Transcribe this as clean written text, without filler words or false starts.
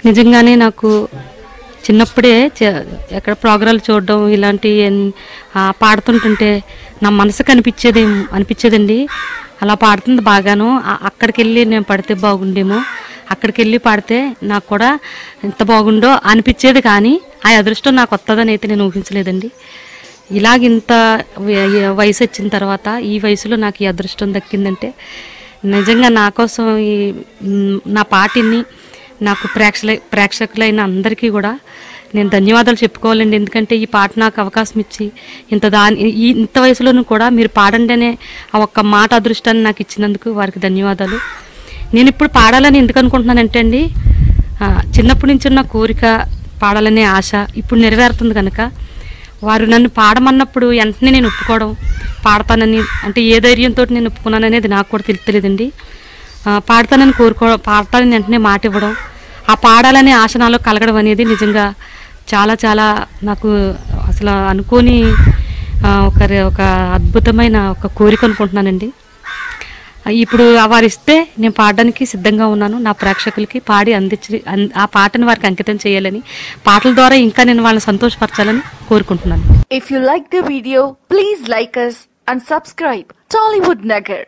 నిజంగానే నాకు చిన్నప్పుడే ఎక్కడ ప్రోగ్రాలు చూడడం ఇలాంటి పాడుతుంటుంటే నా మనసుకు అనిపించేదండి. అలా పాడుతుంది బాగాను, అక్కడికి వెళ్ళి నేను పడితే బాగుండేమో, అక్కడికి వెళ్ళి పాడితే నాకు కూడా ఎంత బాగుండో అనిపించేది. కానీ ఆ అదృష్టం నాకు వస్తుందని అయితే నేను ఊహించలేదండి. ఇలాగింత వయసు వచ్చిన తర్వాత ఈ వయసులో నాకు ఈ అదృష్టం దక్కిందంటే నిజంగా నా కోసం నా పాటిని నాకు ప్రేక్షకులైన అందరికీ కూడా నేను ధన్యవాదాలు చెప్పుకోవాలండి. ఎందుకంటే ఈ పాట నాకు అవకాశం ఇచ్చి ఇంత వయసులోనూ కూడా మీరు పాడండి అనే ఆ ఒక్క మాట అదృష్టాన్ని నాకు ఇచ్చినందుకు వారికి ధన్యవాదాలు. నేను ఇప్పుడు పాడాలని ఎందుకు అనుకుంటున్నానంటే అండి, చిన్నప్పటి నుంచి ఉన్న కోరిక పాడాలనే ఆశ ఇప్పుడు నెరవేరుతుంది కనుక వారు నన్ను పాడమన్నప్పుడు వెంటనే నేను ఒప్పుకోవడం, పాడతానని అంటే ఏ ధైర్యంతో నేను ఒప్పుకున్నాను అనేది నాకు కూడా తెలియదండి. పాడతానని వెంటనే మాట ఇవ్వడం, ఆ పాడాలనే ఆశ నాలో కలగడం అనేది నిజంగా చాలా చాలా నాకు అసలు అనుకోని ఒక అద్భుతమైన ఒక కోరిక అనుకుంటున్నానండి. ఇప్పుడు వారిస్తే నేను పాడడానికి సిద్ధంగా ఉన్నాను. నా ప్రేక్షకులకి పాడి ఆ పాటను వారికి అంకితం చేయాలని, పాటల ద్వారా ఇంకా నేను వాళ్ళని సంతోషపరచాలని కోరుకుంటున్నాను. If you like the video, please like us and subscribe Tollywood Nagar.